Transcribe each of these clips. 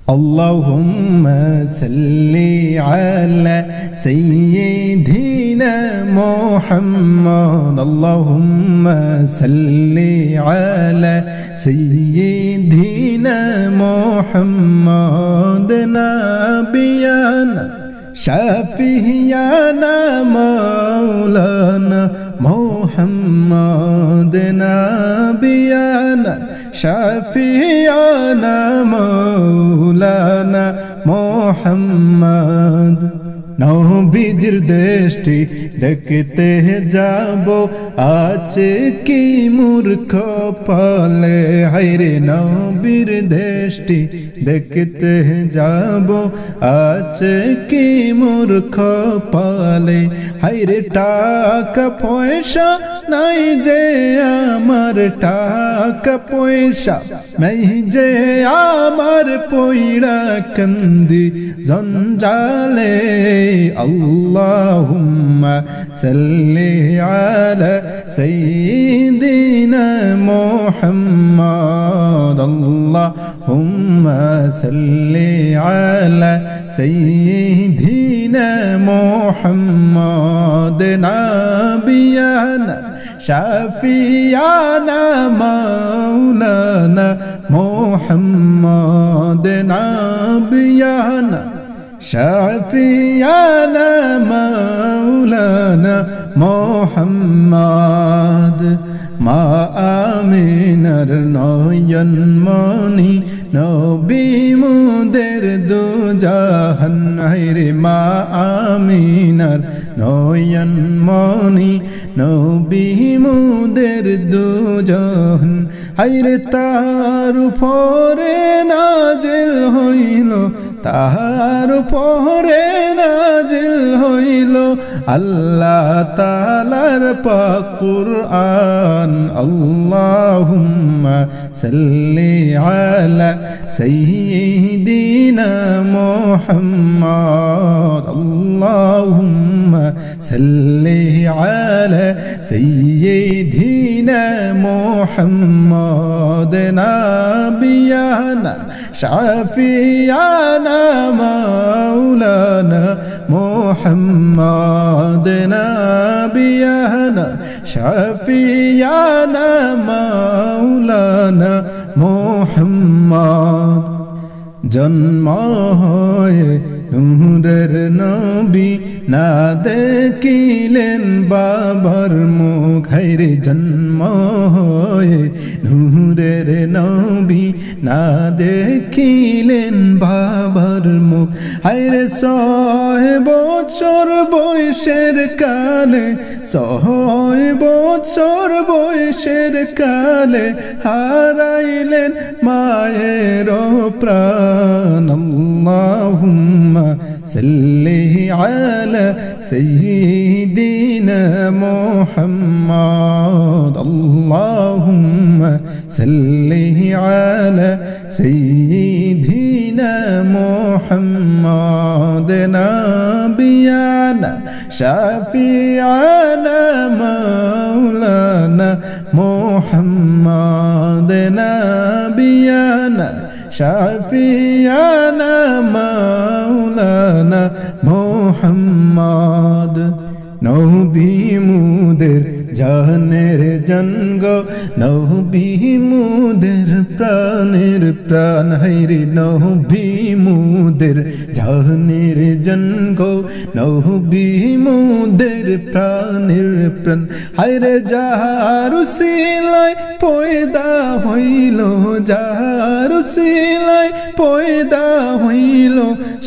اللهم صل على سيدنا محمد اللهم صل على سيدنا محمد نبينا شفيعنا مولانا محمد نبينا شفيعنا مولانا محمد নবীজির দেশটি দেখতে যাব আছে কি মূর্খ পালে হায়রে নবীর দেশটি দেখতে যাব আছে কি মূর্খ পালে হায়রে টাকা পয়সা নাই যে আমার টাকা পয়সা নাই যে আমার পয়ড়া কান্দি জঞ্জালে اللهم صل على سيدنا محمد اللهم صل على سيدنا محمد نبينا شفيعنا مولانا محمد نبينا شفيعنا مولانا محمد মা আমিনার নয়ন মনি নবী মুদের দুজাহান হায়রে মা আমিনার নয়ন মনি নবী মুদের দুজাহান হায়রে তার উপরে নাজিল হইল তাহার উপরে নাজিল হইল আল্লাহ তাআলার পাক কুরআন আল্লাহুম্মা সাল্লি আলা সাইয়্যিদিনা মুহাম্মদ আল্লাহুম্মা সাল্লি আলা সাইয়্যিদিনা মুহাম্মদ নাবিয়ানা শাফিয়ানা مولانا محمد نبينا شفيعنا مولانا محمد জন্ম হয়ে নূরের নবী না দেখিলেন বাবার মুখ হায়রে জন্ম হয়ে নূরের নবী না দেখিলেন বাবার মুখ হায়রে 100 বছর বয়সের কালে 100 বছর বয়সের কালে হারাইলেন মায়ের প্রাণ আল্লাহুম্মা সাল্লি আলা সাইয়্যিদিনা মুহাম্মদ আল্লাহুম্মা সাল্লি আলা সাইয়্যিদিনা মুহাম্মদ নাবিয়ানা শাফিআনা মাওলানা মুহাম্মদ নাবিয়ানা শাফিআনা মাওলানা মুহাম্মদ নবী মুদের জানের জনগ নবী মুদের প্রাণের প্রাণ হায়রে নবী মুদের জানের জনগ নবী মুদের প্রাণের প্রাণ হায়রে যাহার উসিলায় পয়দা হইল যাহার উসিলায় পয়দা হইল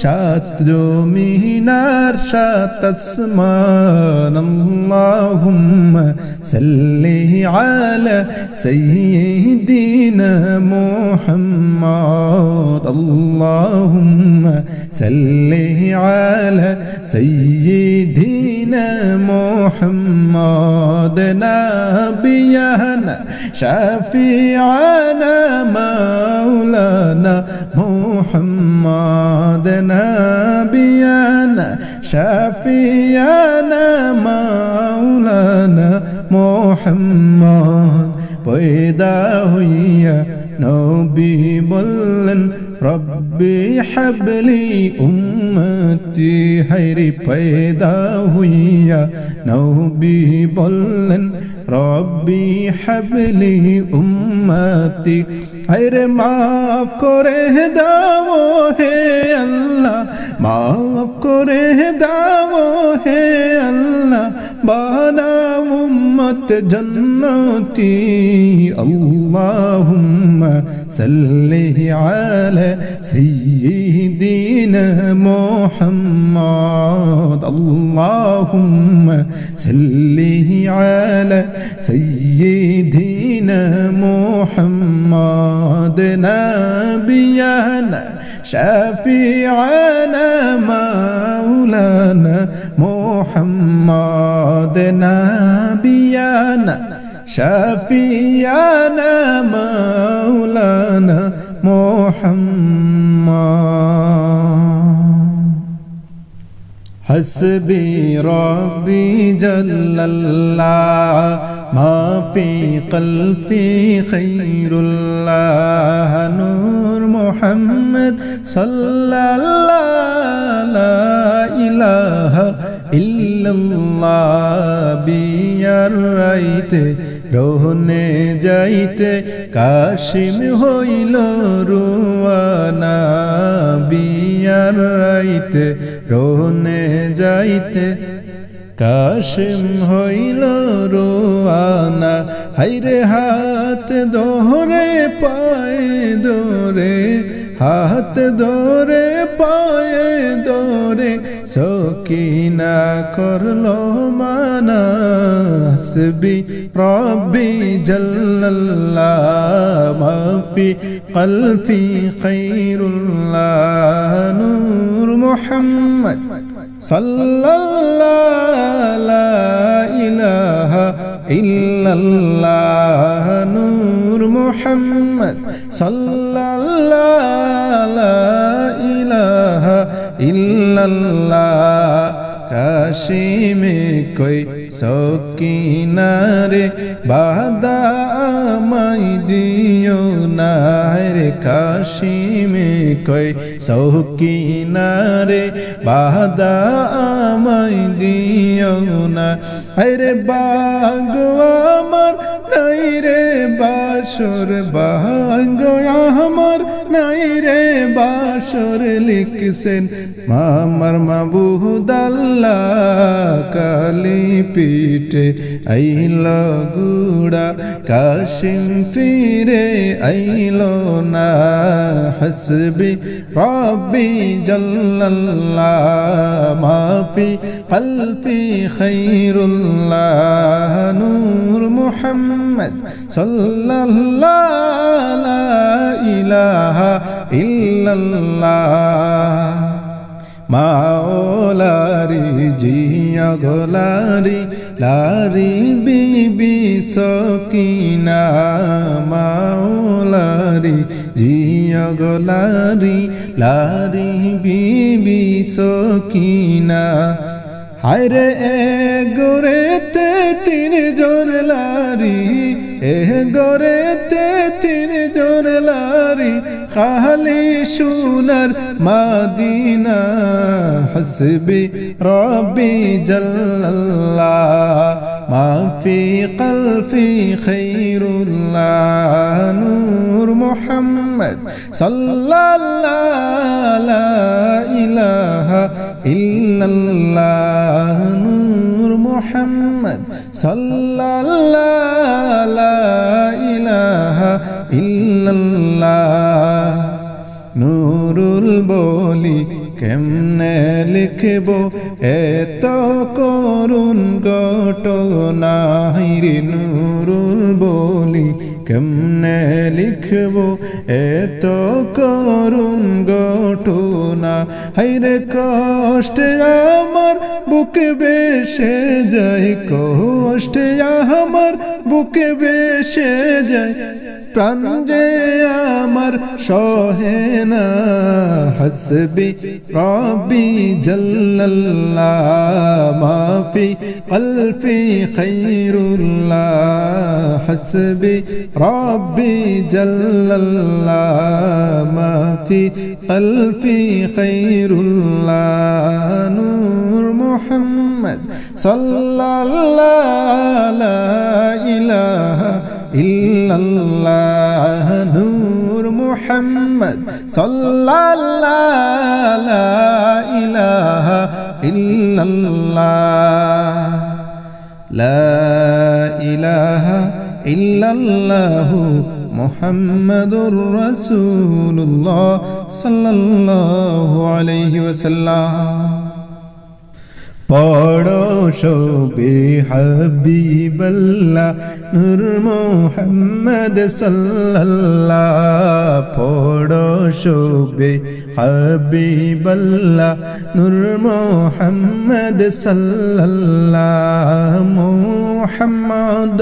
সাত জমিনার সাত আসমান আল্লাহুম্মা সাল্লি আলা সাইয়্যিদিনা মুহাম্মদ আল্লাহুম্মা সাল্লি আলা সাইয়্যিদিনা মুহাম্মদ নাবিয়ানা শাফিআনা মাওলানা মুহাম্মদ নাবিয়ানা শাফিআনা মাওলানা মুহাম্মদ পয়দা হইয়া নবী বললেন রব্বি হাবলি উম্মতি হায়রে পয়দা হইয়া নবী বললেন রব্বি হাবলি উম্মতি হায়রে মাফ করে দাও হে আল্লাহ মাফ করে দাও হে আল্লাহ বানাও উম্মত জন্নতি আল্লাহুম্মা সাল্লি আলা সাইয়্যিদিনা মুহাম্মদ আল্লাহুম্মা সাল্লি আলা সাইয়্যিদিনা মুহাম্মদ নাবিয়ানা শাফিআনা মাওলানা মুহাম্মদ নাবিয়ানা শাফিআনা মাওলানা মুহাম্মদ হাসবি রব্বি জাল্লাল্লাহ মা ফি কলবি খায়রুল্লাহ নূর মুহাম্মদ সাল্লাল্লাহু লা ইলাহা ইল্লাল্লাহ বিয়ার রাইতে রোহনে যাইতে কাশিম হইল রুয়ানা বিয়ার রাইতে রোহনে যাইতে কাশিম হইল রোয়ানা হায়রে হাত ধরে পায়ে ধরে হাত ধরে পায়ে ধরে সকিনা করলো মানা হাসবি রব্বি জাল্লাল্লাহ মা ফি কলবি খায়রুল্লাহ নূর মুহাম্মদ সাল্লাল্লাহু লা ইলাহা ইল্লাল্লাহ নূর মুহাম্মদ সাল্লাল্লাহু লা ইলাহা ইল্লাল্লাহ কাশিমে কই সকিনা রে বাদা আমায় দিও না রে কাশিমে কই সকিনা রে বাদা আমায় দিও না রে বাগ আমার নাই রে বাসর বাগ আমার নাই রে বাসর লিখছেন মামার মাবুদ আল্লাহ কালি পিঠে আইল গুড়া কাশিম ফিরে আইল না হাসবি রব্বি জাল্লাল্লাহ মা ফি কলবি খায়রুল্লাহ নূর মুহাম্মদ সাল্লাল্লাহু লা ইলাহা ইল্লাল্লাহ মাওলারি জিয়া গোলারি লারি বিবি সকিনা মাওলারি জিয়া গোলারি লারি বিবি সকিনা হায়রে এ গোরেতে তিন জন লারি এ গোরেতে তিন জন লারি খালি সোনার মদিনা হাসবি রব্বি জাল্লাল্লাহ মা ফি কলবি খায়রুল্লাহ নূর মুহাম্মদ সাল্লাল্লাহু লা ইলাহা ইল্লাল্লাহ নূর মুহাম্মদ সাল্লাল্লাহু লা ইলাহা ইল্লাল্লাহ নূরুল বলি কেমনে লিখব এত করুণ ঘটনা রে নূরুল বলি কেমনে লিখব এত করুণ ঘটনা হায়রে কষ্টে আমার বুকে বেশে যায় কষ্টে আমার বুকে বেশে যায় প্রাণ যে আমার সহে না হাসবি রব্বি জাল্লাল্লাহ মাফি কলফি খায়রুল্লাহ হাসবি রব্বি জাল্লাল্লাহ মাফি কলফি খায়রুল্লাহ নূর মুহাম্মদ সাল্লাল্লাহু লা ইলাহা ইল্লাল্লাহ নূর মুহাম্মদ সাল্লাল্লাহু লা ইলাহা ইল্লাল্লাহ লা ইলাহা ইল্লাল্লাহু মুহাম্মাদুর রাসূলুল্লাহ সাল্লাল্লাহু আলাইহি ওয়াসাল্লাম পড়ো শোবে হাবিবাল্লাহ নূর মুহাম্মদ সাল্লাল্লাহ পড়ো শোবে হাবিবাল্লাহ নূর মুহাম্মদ সাল্লাল্লাহ মুহাম্মদ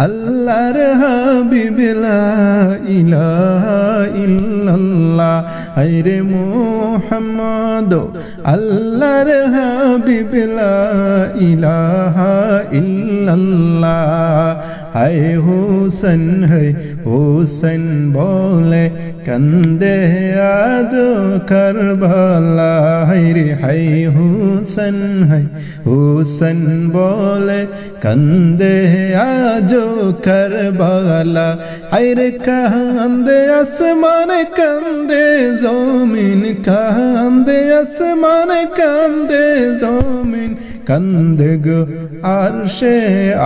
আল্লাহর হাবিব লা ইলাহা ইল্লাল্লাহ আইরে মুহাম্মদ আল্লাহর হাবিব লা ইলাহা ইল্লাল্লাহ হায় হুসেন বলে কান্দে আজ কারবালা হায়রে হায় হুসেন বলে কান্দে আজ কারবালা হায়রে কান্দে আসমান কান্দে জমিন কান্দে আসমান কান্দে জমিন কান্দে গো আরশে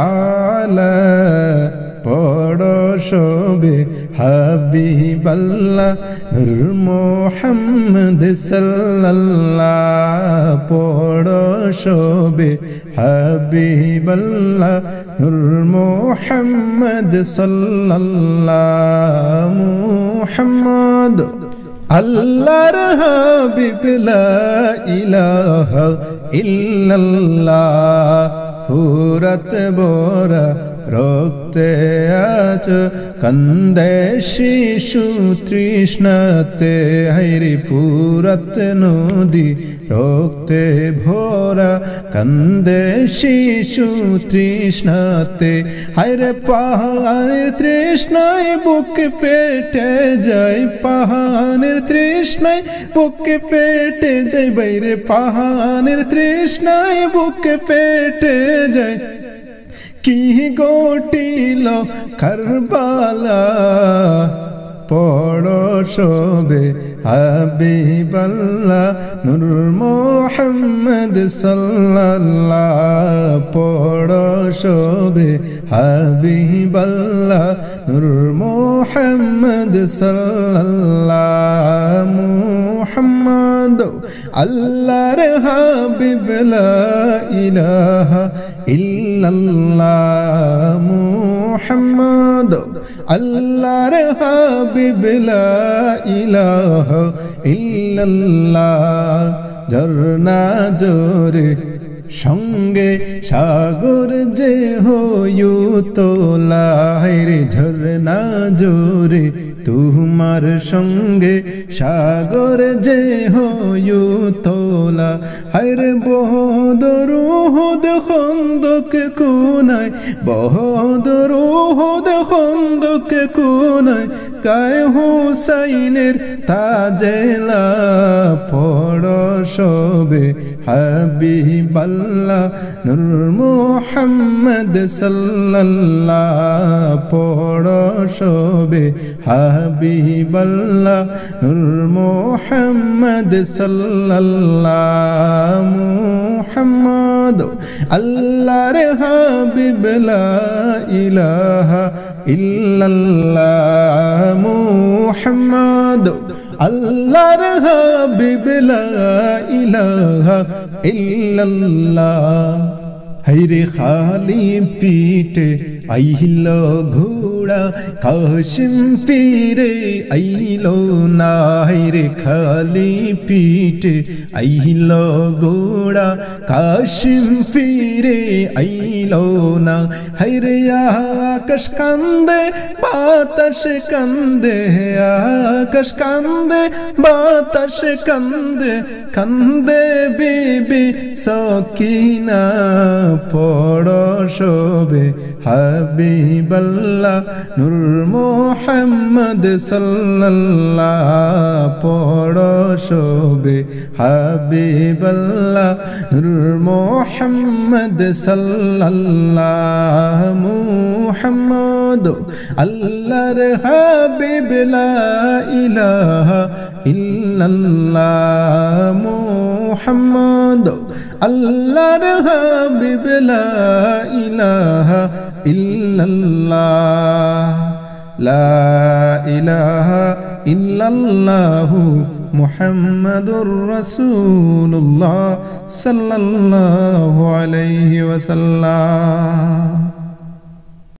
আলা পড়ো শোবে হাবিবাল্লাহ নূর মুহাম্মদ সাল্লাল্লাহ পড়ো শোবে হাবিবাল্লাহ নূর মুহাম্মদ সাল্লাল্লাহ মুহাম্মদ আল্লাহর হাবিব লা ইলাহা ইল্লাল্লাহ ফুরাত বোরা রক্তে আজ কান্দে শিশু তৃষ্ণাতে হায়রে ফুরাত নদী রক্তে ভরা কান্দে শিশু তৃষ্ণাতে হায়রে পাহাড়ের তৃষ্ণায় বুক পেটে যায় পাহাড়ের তৃষ্ণায় বুক পেটে যায় বাইরে পাহাড়ের তৃষ্ণায় বুক পেটে যায় কি গোটিল কারবালা পড়ো শোবে হাবিবাল্লাহ নূর মুহাম্মদ সাল্লাল্লাহ পড়ো শোবে হাবিবাল্লাহ নূর মুহাম্মদ সাল্লাল্লাহ মুহাম্মদ আল্লাহর হাবিব লা ইলাহা ইল্লাল্লাহ মুহাম্মদ আল্লাহর হাবিব লা ইলাহা ইল্লাল্লাহ ঝরনা জোরে সঙ্গে সাগর যে হয়ু তোলা হায়রে ঝরনা জোরে তোমার সঙ্গে সাগর যে হয়ু তোলা হায়রে বহদর উহুদ খন্দক কোনায় বহদর উহুদ খন্দক কোনায় গায়ে হুসাইনের তাজেলা পড়ো শোবে হাবিবাল্লাহ নূর মুহাম্মদ সাল্লাল্লাহ পড়ো শোবে হাবিবাল্লাহ নূর মুহাম্মদ সাল্লাল্লাহ মুহাম্মদ আল্লাহর হাবিব লা ইলাহা ইল্লাল্লাহ মুহাম্মদ আল্লাহর হাবিব লা ইলাহা ইল্লাল্লাহ হায়রে খালি পিঠে আইল ঘোড়া গোড়া কাশিম ফিরে আইলো না রে খালি পিঠে আইলো গোড়া কাশিম ফিরে আইলো না হায়রে আকাশ কান্দে বাতাস কান্দে আকাশ কান্দে বাতাস কান্দে কান্দে বিবি সকিনা পড়ো শোবে হাবিবাল্লাহ নূর মুহাম্মদ সাল্লাল্লাহ পড়ো শোবে হাবিবাল্লাহ নূর মুহাম্মদ সাল্লাল্লাহ মুহাম্মদ আল্লাহর হাবিব লা ইলাহা ইল্লাল্লাহ মুহাম্মদ আল্লাহর হাবিব লা ইলাহা ইল্লাল্লাহ লা ইলাহা ইল্লাল্লাহ মুহাম্মাদুর রাসূলুল্লাহ সাল্লাল্লাহু আলাইহি ওয়াসাল্লাম।